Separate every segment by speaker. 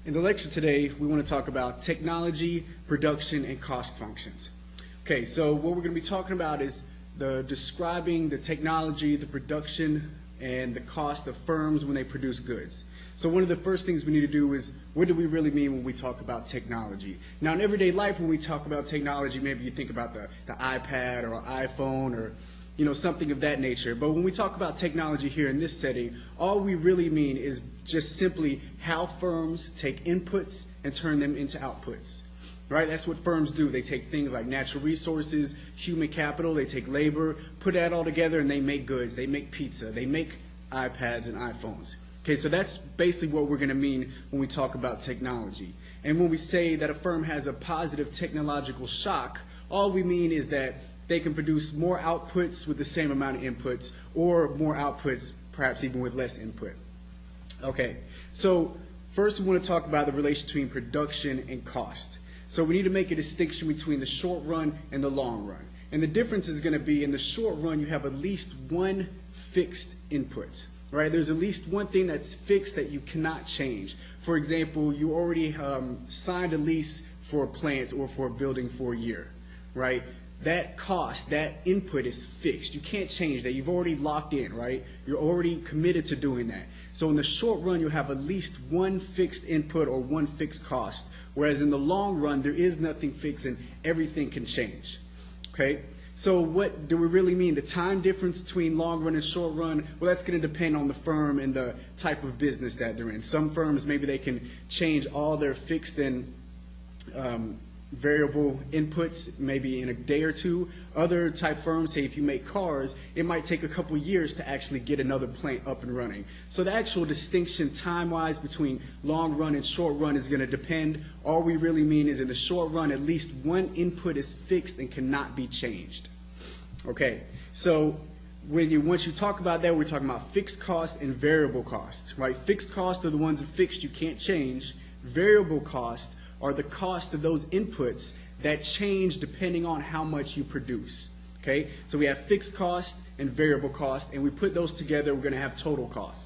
Speaker 1: In the lecture today, we want to talk about technology, production, and cost functions. Okay, so what we're going to be talking about is describing the technology, the production, and the cost of firms when they produce goods. So one of the first things we need to do is, what do we really mean when we talk about technology? Now, in everyday life, when we talk about technology, maybe you think about the iPad or iPhone or something of that nature. But when we talk about technology here in this setting, all we really mean is just simply how firms take inputs and turn them into outputs. Right? That's what firms do. They take things like natural resources, human capital, they take labor, put that all together, and they make goods. They make pizza. They make iPads and iPhones. Okay, so that's basically what we're going to mean when we talk about technology. And when we say that a firm has a positive technological shock, all we mean is that they can produce more outputs with the same amount of inputs, or more outputs perhaps even with less input. Okay, so first we want to talk about the relation between production and cost. So we need to make a distinction between the short run and the long run. And the difference is going to be in the short run you have at least one fixed input. Right? There's at least one thing that's fixed that you cannot change. For example, you already signed a lease for a plant or for a building for a year. Right? That cost, that input is fixed. You can't change that. You've already locked in, right? You're already committed to doing that. So in the short run, you'll have at least one fixed input or one fixed cost, whereas in the long run, there is nothing fixed and everything can change. Okay? So what do we really mean? The time difference between long run and short run, well, that's going to depend on the firm and the type of business that they're in. Some firms, maybe they can change all their fixed and variable inputs maybe in a day or two. Other type firms, say if you make cars, it might take a couple years to actually get another plant up and running. So the actual distinction time-wise between long run and short run is going to depend. All we really mean is in the short run, at least one input is fixed and cannot be changed. Okay, so once you talk about that, we're talking about fixed cost and variable cost, right? Fixed costs are the ones that fixed you can't change. Variable costs are the cost of those inputs that change depending on how much you produce. Okay, so we have fixed cost and variable cost, and we put those together, we're going to have total cost.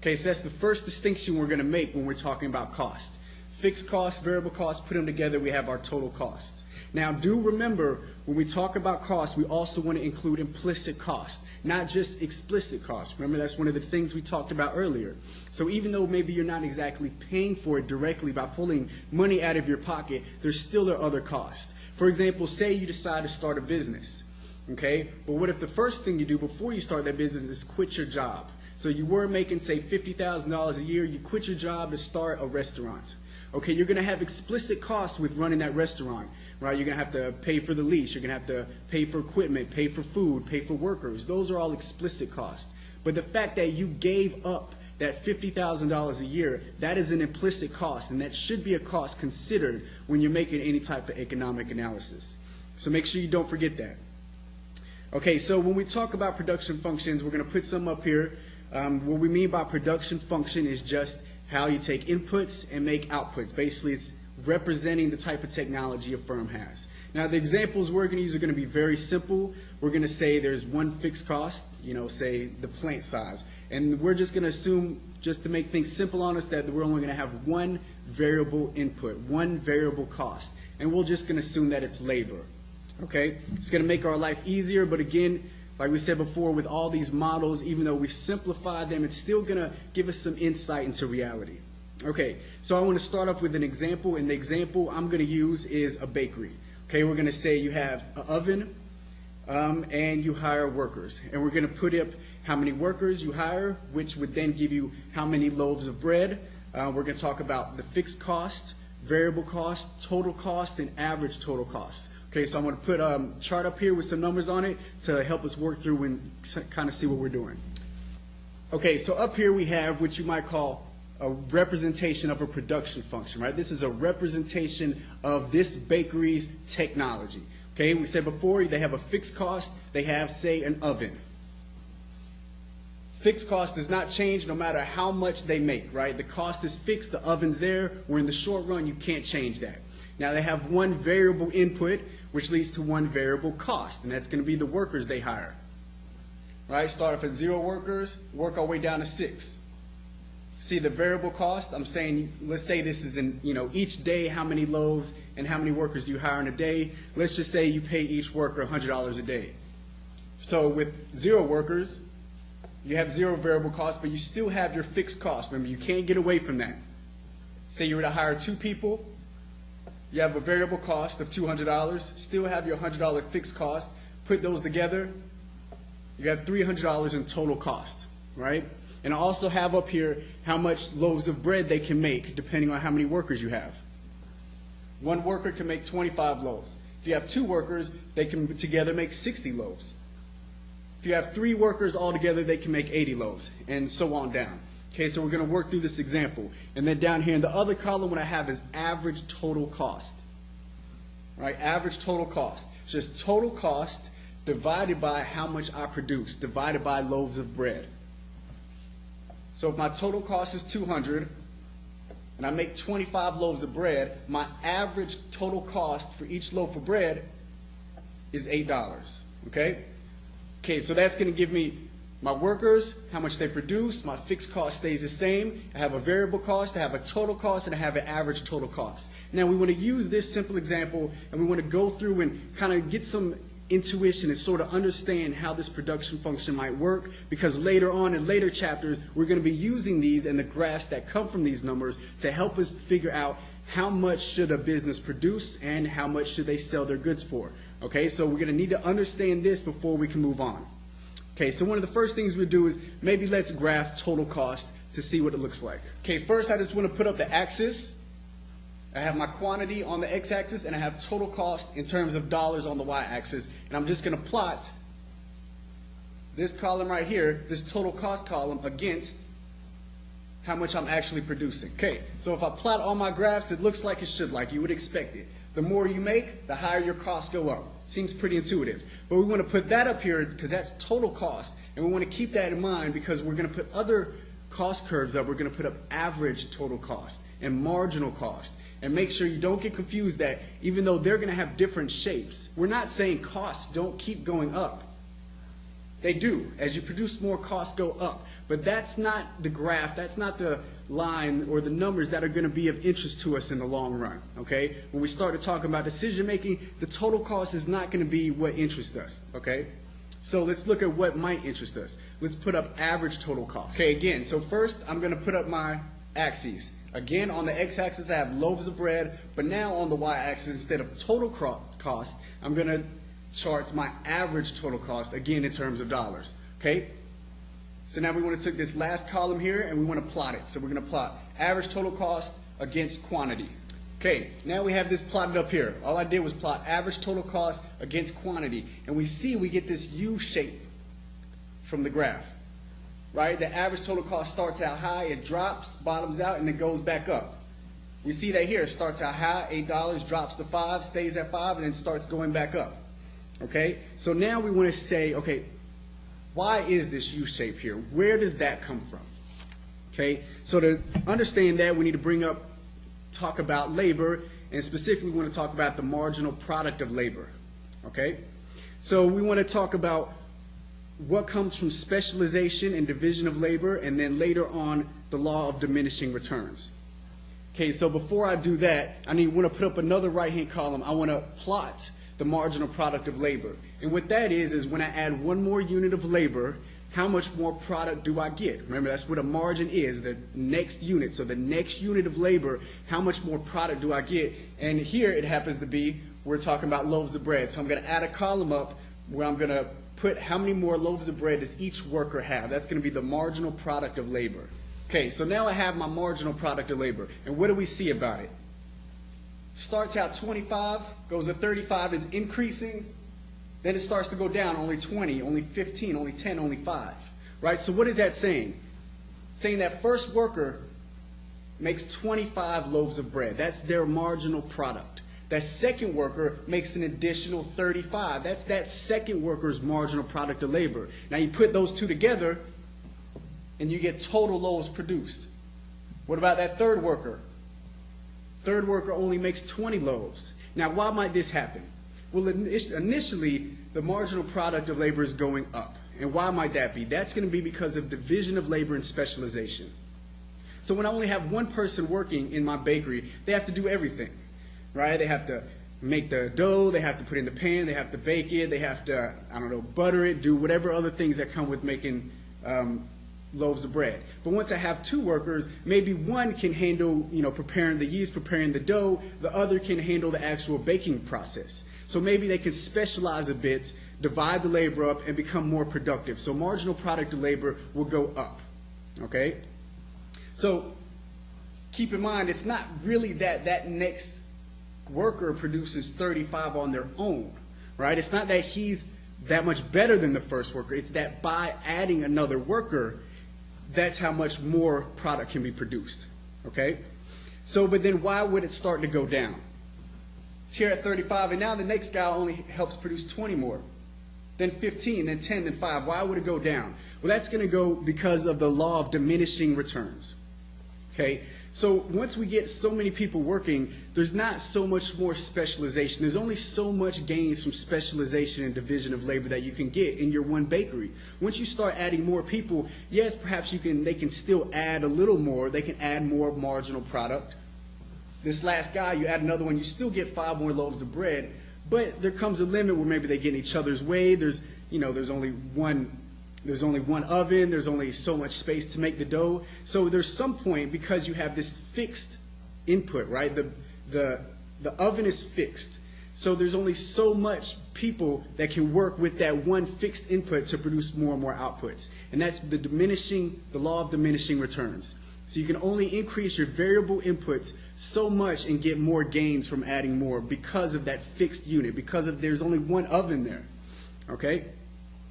Speaker 1: Okay, so that's the first distinction we're going to make when we're talking about cost. Fixed cost, variable cost, put them together, we have our total cost. Now, do remember, when we talk about cost, we also want to include implicit cost, not just explicit cost. Remember, that's one of the things we talked about earlier. So even though maybe you're not exactly paying for it directly by pulling money out of your pocket, there still are other costs. For example, say you decide to start a business, okay? But what if the first thing you do before you start that business is quit your job? So you were making, say, $50,000 a year, you quit your job to start a restaurant. Okay, you're going to have explicit costs with running that restaurant, right? You're going to have to pay for the lease. You're going to have to pay for equipment, pay for food, pay for workers. Those are all explicit costs. But the fact that you gave up that $50,000 a year, that is an implicit cost, and that should be a cost considered when you're making any type of economic analysis. So make sure you don't forget that. Okay, so when we talk about production functions, we're going to put some up here. What we mean by production function is just how you take inputs and make outputs. Basically, it's representing the type of technology a firm has. Now, the examples we're going to use are going to be very simple. We're going to say there's one fixed cost, say the plant size. And we're just going to assume, just to make things simple on us, that we're only going to have one variable input, one variable cost. And we're just going to assume that it's labor. Okay? It's going to make our life easier, but again, like we said before, with all these models, even though we simplify them, it's still going to give us some insight into reality. Okay, so I want to start off with an example, and the example I'm going to use is a bakery. Okay, we're going to say you have an oven, and you hire workers. And we're going to put up how many workers you hire, which would then give you how many loaves of bread. We're going to talk about the fixed cost, variable cost, total cost, and average total cost. Okay, so I'm going to put a chart up here with some numbers on it to help us work through and kind of see what we're doing. Okay, so up here we have what you might call a representation of a production function, right? This is a representation of this bakery's technology. Okay, we said before they have a fixed cost. They have, say, an oven. Fixed cost does not change no matter how much they make, right? The cost is fixed, the oven's there, where in the short run you can't change that. Now they have one variable input, which leads to one variable cost, and that's going to be the workers they hire. Right? Start off at 0 workers, work our way down to 6. See the variable cost? I'm saying, let's say this is in, each day, how many loaves and how many workers do you hire in a day? Let's just say you pay each worker $100 a day. So with 0 workers, you have 0 variable cost, but you still have your fixed cost. Remember, you can't get away from that. Say you were to hire 2 people, you have a variable cost of $200, still have your $100 fixed cost. Put those together, you have $300 in total cost, right? And I also have up here how much loaves of bread they can make depending on how many workers you have. 1 worker can make 25 loaves. If you have 2 workers, they can together make 60 loaves. If you have 3 workers all together, they can make 80 loaves, and so on down. Okay, so we're going to work through this example. And then down here in the other column, what I have is average total cost. All right, average total cost. It's just total cost divided by how much I produce, divided by loaves of bread. So if my total cost is 200 and I make 25 loaves of bread, my average total cost for each loaf of bread is $8. Okay? Okay, so that's going to give me my workers, how much they produce, my fixed cost stays the same, I have a variable cost, I have a total cost, and I have an average total cost. Now we want to use this simple example and we want to go through and kind of get some intuition and sort of understand how this production function might work, because later on in later chapters we're going to be using these and the graphs that come from these numbers to help us figure out how much should a business produce and how much should they sell their goods for. Okay, so we're going to need to understand this before we can move on. Okay, so one of the first things we'll do is maybe let's graph total cost to see what it looks like. Okay, first I just want to put up the axis. I have my quantity on the x-axis, and I have total cost in terms of dollars on the y-axis. And I'm just going to plot this column right here, this total cost column, against how much I'm actually producing. Okay, so if I plot all my graphs, it looks like it should, like you would expect it. The more you make, the higher your costs go up. Seems pretty intuitive. But we want to put that up here because that's total cost. And we want to keep that in mind because we're going to put other cost curves up. We're going to put up average total cost and marginal cost. And make sure you don't get confused that even though they're going to have different shapes, we're not saying costs don't keep going up. They do. As you produce more, costs go up. But that's not the graph, that's not the line or the numbers that are going to be of interest to us in the long run. Okay? When we start to talk about decision making, the total cost is not going to be what interests us. Okay? So let's look at what might interest us. Let's put up average total cost. Okay, again, so first I'm going to put up my axes. Again, on the x-axis I have loaves of bread, but now on the y-axis, instead of total cost, I'm going to chart my average total cost, again in terms of dollars. Okay? So now we want to take this last column here and we want to plot it. So we're going to plot average total cost against quantity. Okay, now we have this plotted up here. All I did was plot average total cost against quantity, and we see we get this U shape from the graph. Right? The average total cost starts out high, it drops, bottoms out, and then goes back up. We see that here. It starts out high, $8, drops to 5, stays at 5, and then starts going back up. Okay? So now we want to say, okay, why is this U shape here? Where does that come from? Okay? So to understand that, we need to talk about labor, and specifically we want to talk about the marginal product of labor. Okay? So we want to talk about what comes from specialization and division of labor, and then later on the law of diminishing returns. Okay, so before I do that, I want to put up another right-hand column. I want to plot the marginal product of labor. And what that is when I add one more unit of labor, how much more product do I get? Remember, that's what a margin is, the next unit. So the next unit of labor, how much more product do I get? And here it happens to be, we're talking about loaves of bread. So I'm going to add a column up where I'm going to put how many more loaves of bread does each worker have. That's going to be the marginal product of labor. Okay, so now I have my marginal product of labor. And what do we see about it? Starts out 25, goes to 35, it's increasing. Then it starts to go down, only 20, only 15, only 10, only 5. Right? So what is that saying? Saying that first worker makes 25 loaves of bread. That's their marginal product. That second worker makes an additional 35. That's that second worker's marginal product of labor. Now you put those two together and you get total loaves produced. What about that third worker? Third worker only makes 20 loaves. Now, why might this happen? Well, initially, the marginal product of labor is going up. And why might that be? That's going to be because of division of labor and specialization. So when I only have one person working in my bakery, they have to do everything, right? They have to make the dough, they have to put it in the pan, they have to bake it, they have to, I don't know, butter it, do whatever other things that come with making loaves of bread. But once I have two workers, maybe one can handle, preparing the yeast, preparing the dough, the other can handle the actual baking process. So maybe they can specialize a bit, divide the labor up, and become more productive. So marginal product of labor will go up, okay? So keep in mind, it's not really that next worker produces 35 on their own, right? It's not that he's that much better than the first worker. It's that by adding another worker, that's how much more product can be produced, okay? So, but then why would it start to go down? It's here at 35, and now the next guy only helps produce 20 more, then 15, then 10, then 5. Why would it go down? Well, that's going to go because of the law of diminishing returns, okay? So once we get so many people working, there's not so much more specialization. There's only so much gains from specialization and division of labor that you can get in your one bakery. Once you start adding more people, yes, perhaps they can still add a little more. They can add more marginal product. This last guy, you add another one, you still get 5 more loaves of bread, but there comes a limit where maybe they get in each other's way. There's only one oven, there's only so much space to make the dough. So there's some point, because you have this fixed input, right? The oven is fixed. So there's only so much people that can work with that one fixed input to produce more and more outputs. And that's the law of diminishing returns. So you can only increase your variable inputs so much and get more gains from adding more because of that fixed unit, because there's only one oven there, okay?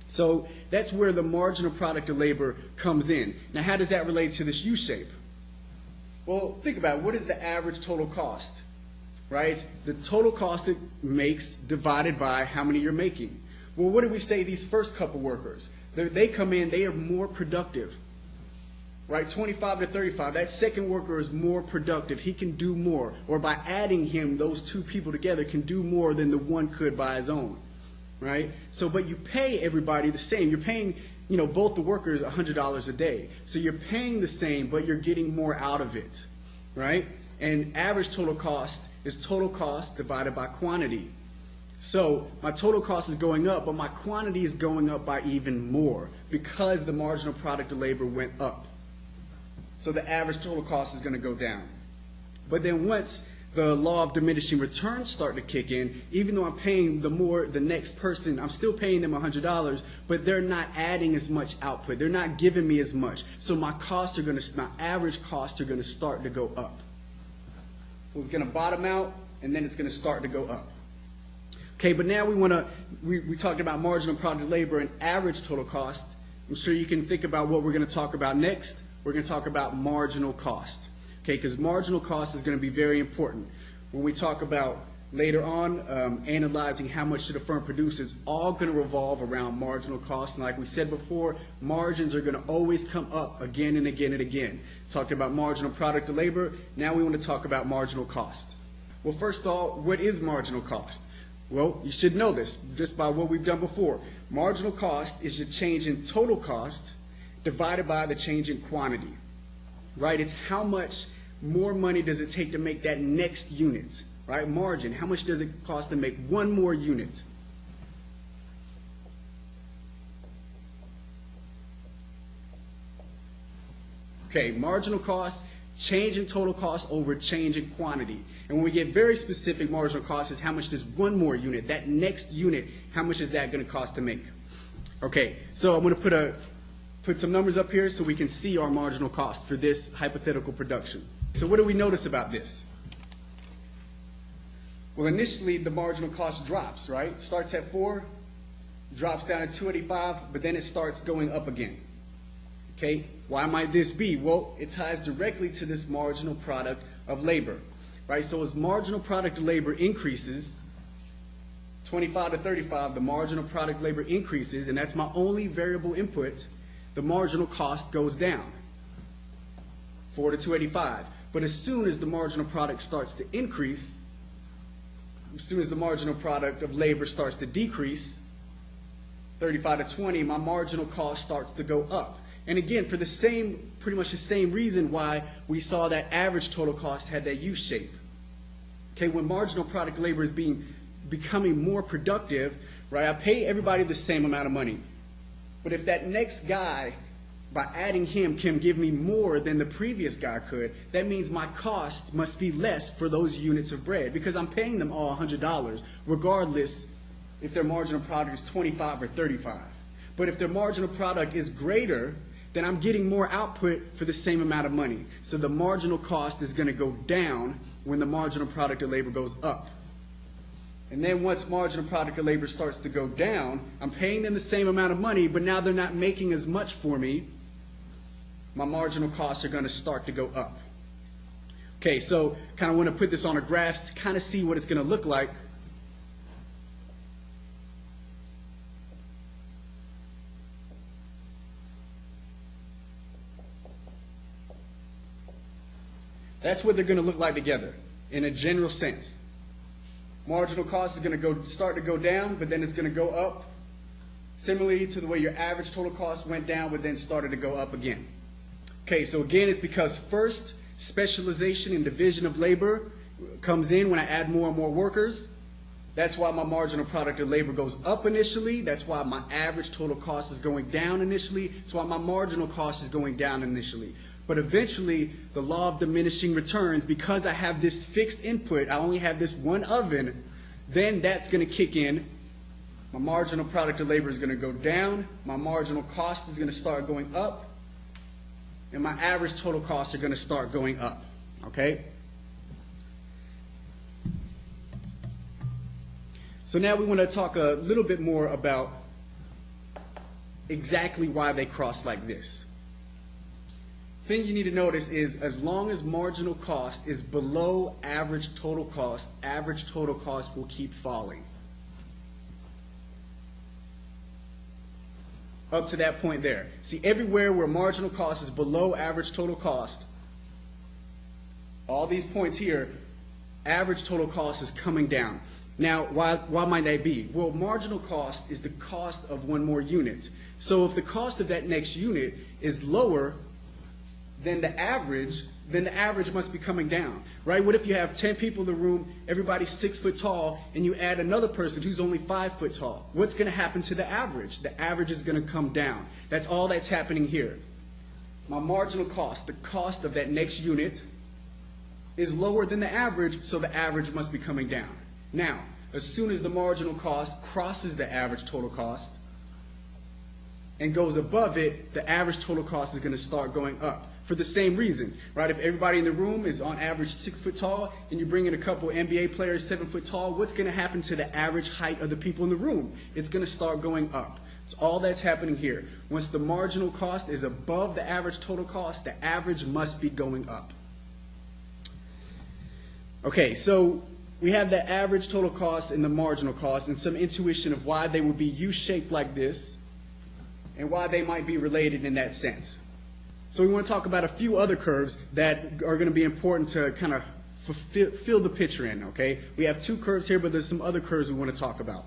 Speaker 1: So that's where the marginal product of labor comes in. Now, how does that relate to this U-shape? Well, think about it. What is the average total cost, right? The total cost it makes divided by how many you're making. Well, what do we say these first couple workers? They come in, they are more productive, right? 25 to 35. That second worker is more productive. He can do more. Or by adding him, those two people together can do more than the one could by his own. Right? So, but you pay everybody the same. You're paying, both the workers $100 a day. So you're paying the same, but you're getting more out of it, right? And average total cost is total cost divided by quantity. So my total cost is going up, but my quantity is going up by even more because the marginal product of labor went up. So the average total cost is going to go down. But then once the law of diminishing returns start to kick in, even though I'm paying the next person, I'm still paying them $100, but they're not adding as much output. They're not giving me as much. So my average costs are going to start to go up. So it's going to bottom out, and then it's going to start to go up. Okay, but now we talked about marginal product of labor and average total cost. I'm sure you can think about what we're going to talk about next. We're going to talk about marginal cost. Okay, because marginal cost is going to be very important. When we talk about later on analyzing how much should a firm produce, it's all going to revolve around marginal cost. And like we said before, margins are going to always come up again and again and again. Talked about marginal product of labor. Now we want to talk about marginal cost. Well, first of all, what is marginal cost? Well, you should know this just by what we've done before. Marginal cost is your change in total cost divided by the change in quantity. Right? It's how much more money does it take to make that next unit, right? Margin, how much does it cost to make one more unit? Okay, marginal cost, change in total cost over change in quantity. And when we get very specific, marginal cost is how much does one more unit, that next unit, how much is that going to cost to make? Okay, so I'm going to put some numbers up here so we can see our marginal cost for this hypothetical production. So what do we notice about this? Well, initially the marginal cost drops, right? Starts at 4, drops down to 285, but then it starts going up again. Okay, why might this be? Well, it ties directly to this marginal product of labor, right? So as marginal product of labor increases, 25 to 35, the marginal product of labor increases, and that's my only variable input, the marginal cost goes down, 4 to 285. But as soon as the marginal product starts to increase, as soon as the marginal product of labor starts to decrease, 35 to 20, my marginal cost starts to go up. And again, for the same, pretty much the same reason why we saw that average total cost had that U shape. Okay, when marginal product labor is becoming more productive, right, I pay everybody the same amount of money. But if that next guy, by adding him, can give me more than the previous guy could, that means my cost must be less for those units of bread because I'm paying them all $100, regardless if their marginal product is 25 or 35. But if their marginal product is greater, then I'm getting more output for the same amount of money. So the marginal cost is going to go down when the marginal product of labor goes up. And then once marginal product of labor starts to go down, I'm paying them the same amount of money, but now they're not making as much for me. My marginal costs are going to start to go up. Okay, so kind of want to put this on a graph to kind of see what it's going to look like. That's what they're going to look like together in a general sense. Marginal cost is going to start to go down, but then it's going to go up. Similarly to the way your average total cost went down, but then started to go up again. Okay, so again, it's because first, specialization and division of labor comes in when I add more and more workers. That's why my marginal product of labor goes up initially. That's why my average total cost is going down initially. That's why my marginal cost is going down initially. But eventually, the law of diminishing returns, because I have this fixed input, I only have this one oven, then that's going to kick in. My marginal product of labor is going to go down. My marginal cost is going to start going up. And my average total costs are going to start going up. Okay? So now we want to talk a little bit more about exactly why they cross like this. Thing you need to notice is as long as marginal cost is below average total cost will keep falling. Up to that point there. See, everywhere where marginal cost is below average total cost, all these points here, average total cost is coming down. Now, why might that be? Well, marginal cost is the cost of one more unit. So if the cost of that next unit is lower than the average must be coming down, right? What if you have 10 people in the room, everybody's 6 foot tall, and you add another person who's only 5 foot tall? What's going to happen to the average? The average is going to come down. That's all that's happening here. My marginal cost, the cost of that next unit, is lower than the average, so the average must be coming down. Now, as soon as the marginal cost crosses the average total cost and goes above it, the average total cost is going to start going up. For the same reason, right? If everybody in the room is on average 6 foot tall and you bring in a couple NBA players 7 foot tall, what's going to happen to the average height of the people in the room? It's going to start going up. It's all that's happening here. Once the marginal cost is above the average total cost, the average must be going up. Okay, so we have the average total cost and the marginal cost and some intuition of why they would be U-shaped like this and why they might be related in that sense. So we want to talk about a few other curves that are going to be important to kind of fill the picture in, okay? We have 2 curves here, but there's some other curves we want to talk about.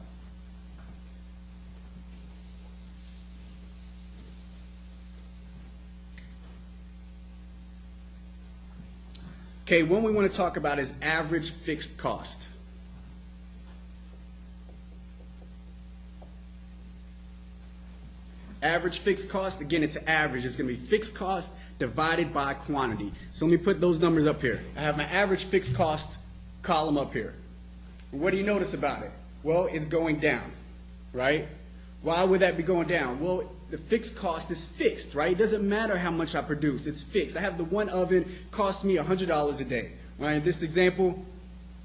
Speaker 1: Okay, one we want to talk about is average fixed cost. Average fixed cost, again, it's an average. It's going to be fixed cost divided by quantity. So let me put those numbers up here. I have my average fixed cost column up here. What do you notice about it? Well, it's going down, right? Why would that be going down? Well, the fixed cost is fixed, right? It doesn't matter how much I produce. It's fixed. I have the one oven, cost me $100 a day. Right? In this example,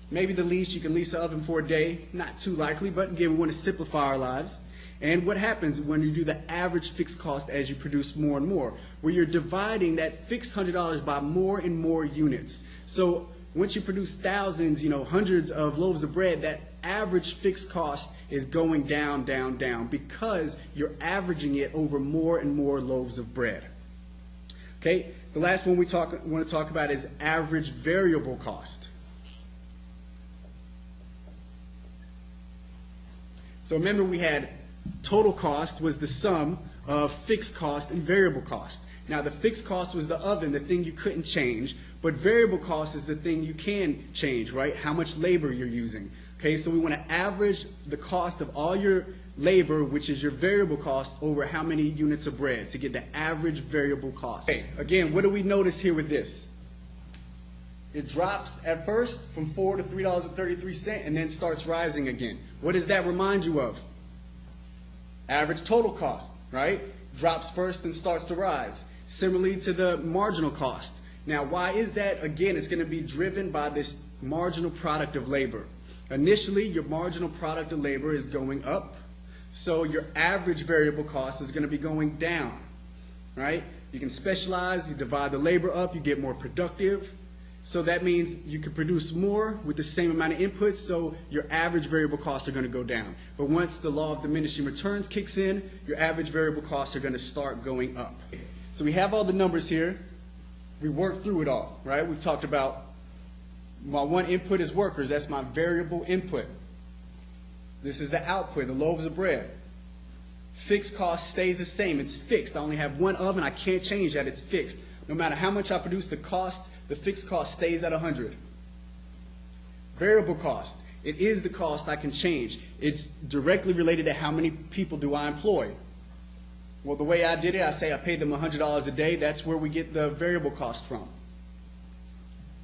Speaker 1: maybe the least, you can lease an oven for a day. Not too likely, but again, we want to simplify our lives. And what happens when you do the average fixed cost as you produce more and more? Where you're dividing that fixed $100 by more and more units. So once you produce thousands, hundreds of loaves of bread, that average fixed cost is going down, down, down because you're averaging it over more and more loaves of bread. Okay? the last one we want to talk about is average variable cost. So remember, we had total cost was the sum of fixed cost and variable cost. Now, the fixed cost was the oven, the thing you couldn't change, but variable cost is the thing you can change, right? How much labor you're using. Okay, so we want to average the cost of all your labor, which is your variable cost, over how many units of bread to get the average variable cost. Okay, again, what do we notice here with this? It drops at first from $4 to $3.33 and then starts rising again. What does that remind you of? Average total cost, right? Drops first and starts to rise. Similarly to the marginal cost. Now, why is that? Again, it's going to be driven by this marginal product of labor. Initially, your marginal product of labor is going up, so your average variable cost is going to be going down, right? You can specialize, you divide the labor up, you get more productive. So that means you can produce more with the same amount of inputs, so your average variable costs are going to go down. But once the law of diminishing returns kicks in, your average variable costs are going to start going up. So we have all the numbers here. We worked through it all, right? We've talked about my one input is workers. That's my variable input. This is the output, the loaves of bread. Fixed cost stays the same. It's fixed. I only have one oven. I can't change that. It's fixed. No matter how much I produce, the fixed cost stays at 100. Variable cost. It is the cost I can change. It's directly related to how many people do I employ. Well, the way I did it, I say I paid them $100 a day. That's where we get the variable cost from.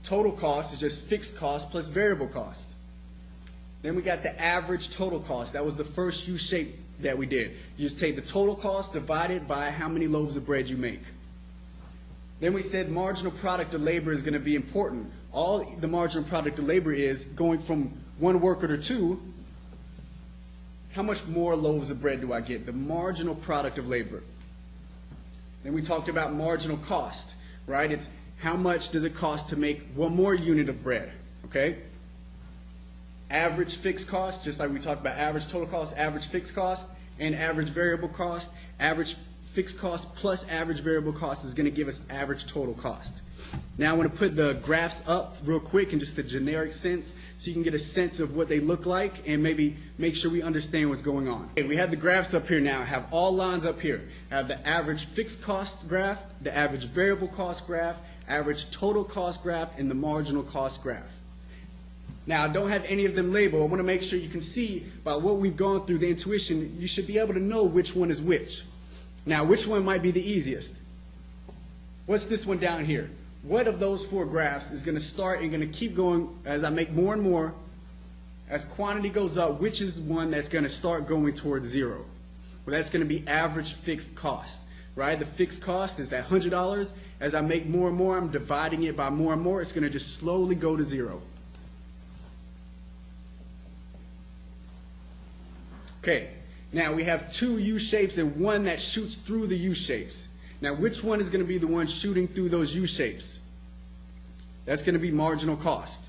Speaker 1: Total cost is just fixed cost plus variable cost. Then we got the average total cost. That was the first U-shape that we did. You just take the total cost divided by how many loaves of bread you make. Then we said marginal product of labor is going to be important. All the marginal product of labor is going from one worker to two. How much more loaves of bread do I get? The marginal product of labor. Then we talked about marginal cost, right? It's how much does it cost to make one more unit of bread, okay? Average fixed cost, just like we talked about average total cost, average fixed cost, and average variable cost. Average fixed cost plus average variable cost is going to give us average total cost. Now I want to put the graphs up real quick in just the generic sense so you can get a sense of what they look like and maybe make sure we understand what's going on. Okay, we have the graphs up here now. I have all lines up here. I have the average fixed cost graph, the average variable cost graph, average total cost graph, and the marginal cost graph. Now, I don't have any of them labeled. I want to make sure you can see by what we've gone through, the intuition, you should be able to know which one is which. Now, which one might be the easiest? What's this one down here? What of those four graphs is going to start and going to keep going as I make more and more? As quantity goes up, which is the one that's going to start going towards zero? Well, that's going to be average fixed cost, right? The fixed cost is that $100. As I make more and more, I'm dividing it by more and more. It's going to just slowly go to zero. Okay, now we have two U-shapes and one that shoots through the U-shapes. Now, which one is going to be the one shooting through those U-shapes? That's going to be marginal cost.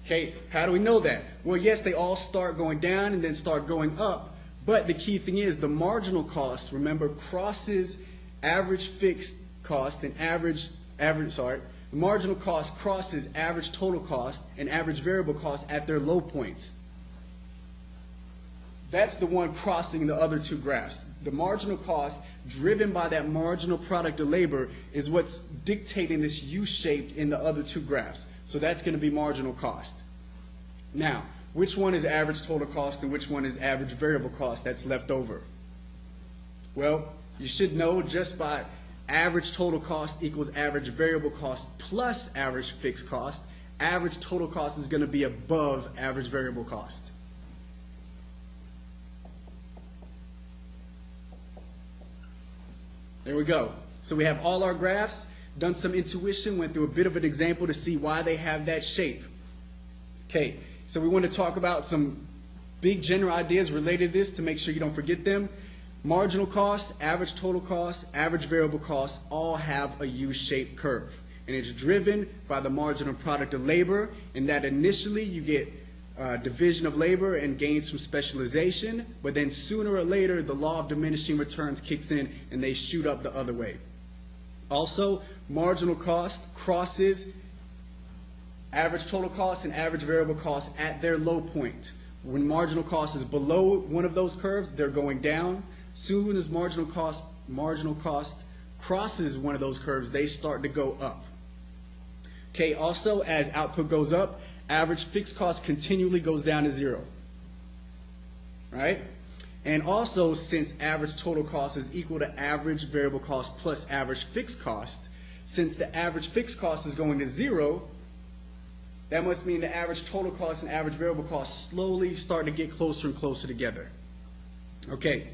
Speaker 1: Okay, how do we know that? Well, yes, they all start going down and then start going up, but the key thing is the marginal cost, remember, crosses average fixed cost and the marginal cost crosses average total cost and average variable cost at their low points. That's the one crossing the other two graphs. The marginal cost driven by that marginal product of labor is what's dictating this U-shaped in the other two graphs. So that's going to be marginal cost. Now, which one is average total cost and which one is average variable cost that's left over? Well, you should know just by average total cost equals average variable cost plus average fixed cost. Average total cost is going to be above average variable cost. There we go. So we have all our graphs, done some intuition, went through a bit of an example to see why they have that shape. Okay, so we want to talk about some big general ideas related to this to make sure you don't forget them. Marginal cost, average total cost, average variable cost all have a U-shaped curve. And it's driven by the marginal product of labor, and that initially you get division of labor and gains from specialization, but then sooner or later the law of diminishing returns kicks in and they shoot up the other way. Also, marginal cost crosses average total cost and average variable cost at their low point. When marginal cost is below one of those curves, they're going down. Soon as marginal cost crosses one of those curves, they start to go up. Okay, also as output goes up, average fixed cost continually goes down to zero. Right? And also, since average total cost is equal to average variable cost plus average fixed cost, since the average fixed cost is going to zero, that must mean the average total cost and average variable cost slowly start to get closer and closer together. Okay,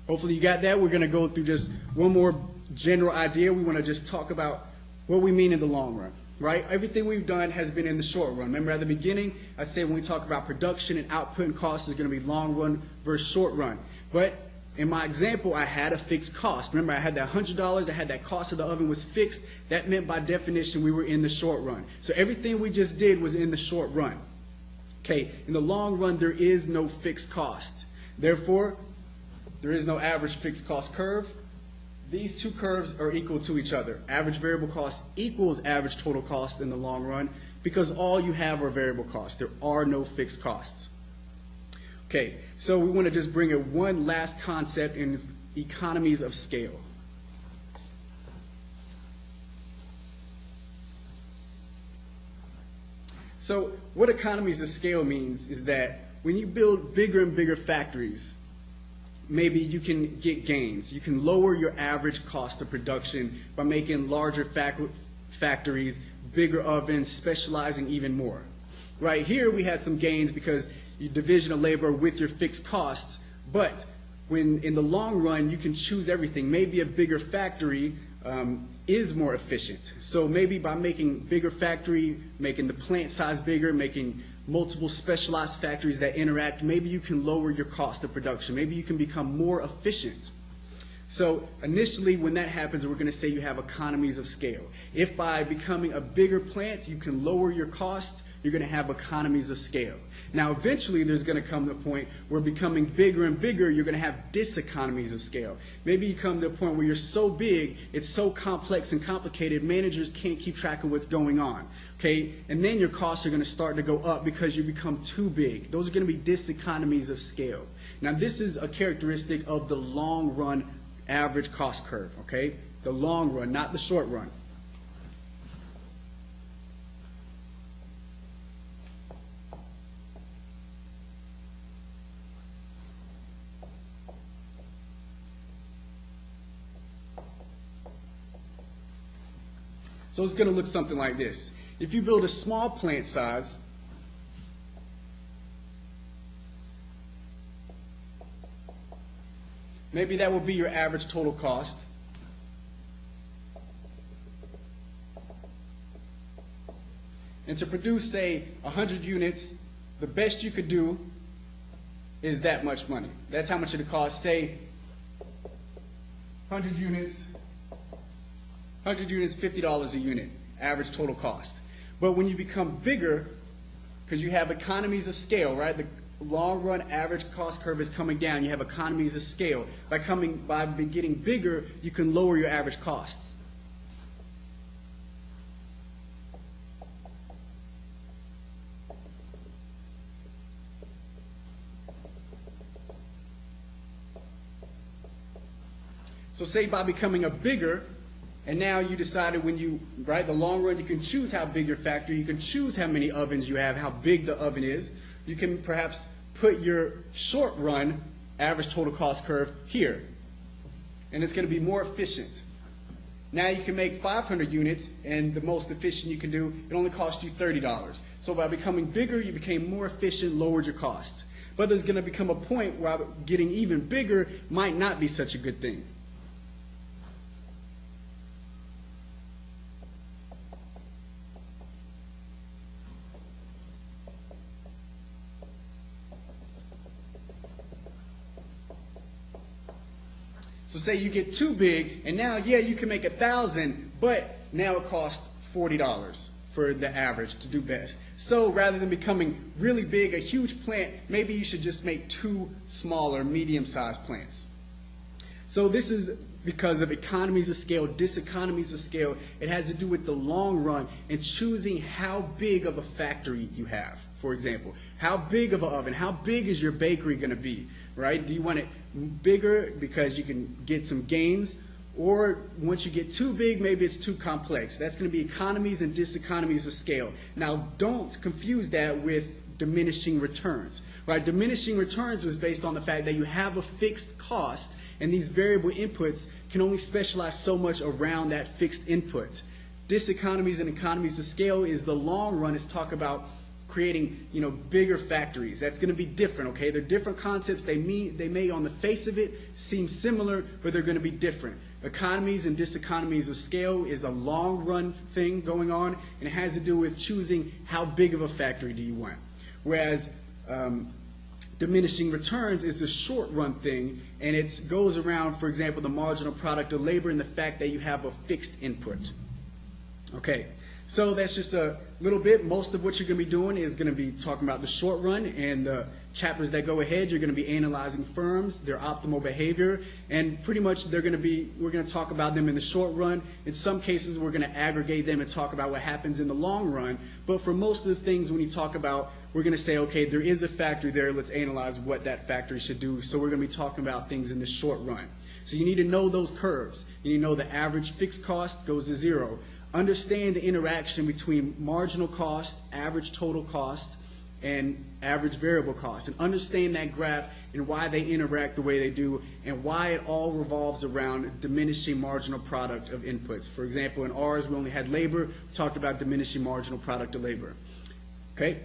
Speaker 1: hopefully you got that. We're going to go through just one more general idea. We want to just talk about what we mean in the long run, right? Everything we've done has been in the short run. Remember at the beginning, I said when we talk about production and output and cost is going to be long run versus short run. But in my example, I had a fixed cost. Remember, I had that $100, I had that cost of the oven was fixed. That meant by definition we were in the short run. So everything we just did was in the short run. Okay, in the long run, there is no fixed cost. Therefore, there is no average fixed cost curve. These two curves are equal to each other. Average variable cost equals average total cost in the long run because all you have are variable costs. There are no fixed costs. Okay, so we want to just bring in one last concept in economies of scale. So what economies of scale means is that when you build bigger and bigger factories, maybe you can get gains. You can lower your average cost of production by making larger factories, bigger ovens, specializing even more. Right here we had some gains because your division of labor with your fixed costs, but when in the long run you can choose everything. Maybe a bigger factory is more efficient. So maybe by making bigger factory, making the plant size bigger, making multiple specialized factories that interact, maybe you can lower your cost of production. Maybe you can become more efficient. So initially when that happens, we're going to say you have economies of scale. If by becoming a bigger plant you can lower your cost, you're going to have economies of scale. Now eventually there's going to come to a point where becoming bigger and bigger you're going to have diseconomies of scale. Maybe you come to a point where you're so big, it's so complex and complicated, managers can't keep track of what's going on. Okay? And then your costs are going to start to go up because you become too big. Those are going to be diseconomies of scale. Now this is a characteristic of the long run average cost curve. Okay? The long run, not the short run. So it's going to look something like this. If you build a small plant size, maybe that will be your average total cost. And to produce, say, 100 units, the best you could do is that much money. That's how much it would cost. Say, 100 units, $50 a unit, average total cost. But when you become bigger, because you have economies of scale, right? The long run average cost curve is coming down. You have economies of scale. By getting bigger, you can lower your average costs. So say by becoming a bigger, and now you decided when you, right, the long run, you can choose how big your factory, you can choose how many ovens you have, how big the oven is. You can perhaps put your short run average total cost curve here. And it's going to be more efficient. Now you can make 500 units, and the most efficient you can do, it only costs you $30. So by becoming bigger, you became more efficient, lowered your costs. But there's going to become a point where getting even bigger might not be such a good thing. So say you get too big, and now, yeah, you can make 1,000, but now it costs $40. for the average to do best. So rather than becoming really big, a huge plant, maybe you should just make 2 smaller, medium-sized plants. So this is because of economies of scale, diseconomies of scale. It has to do with the long run and choosing how big of a factory you have. For example, how big of an oven, how big is your bakery going to be, right? Do you want it bigger because you can get some gains? Or once you get too big, maybe it's too complex. That's going to be economies and diseconomies of scale. Now, don't confuse that with diminishing returns, right? Diminishing returns was based on the fact that you have a fixed cost, and these variable inputs can only specialize so much around that fixed input. Diseconomies and economies of scale is the long run. Is talk about creating, bigger factories. That's going to be different, okay? They're different concepts. They may on the face of it seem similar, but they're going to be different. Economies and diseconomies of scale is a long run thing going on, and it has to do with choosing how big of a factory do you want. Whereas diminishing returns is a short run thing, and it goes around, for example, the marginal product of labor and the fact that you have a fixed input. Okay. So that's just a little bit. Most of what you're going to be doing is going to be talking about the short run, and the chapters that go ahead, you're going to be analyzing firms, their optimal behavior, and pretty much we're going to talk about them in the short run. In some cases, we're going to aggregate them and talk about what happens in the long run. But for most of the things when you talk about, we're going to say, okay, there is a factory there. Let's analyze what that factory should do. So we're going to be talking about things in the short run. So you need to know those curves. You need to know the average fixed cost goes to 0. Understand the interaction between marginal cost, average total cost, and average variable cost. And understand that graph and why they interact the way they do and why it all revolves around diminishing marginal product of inputs. For example, in ours, we only had labor. We talked about diminishing marginal product of labor. Okay?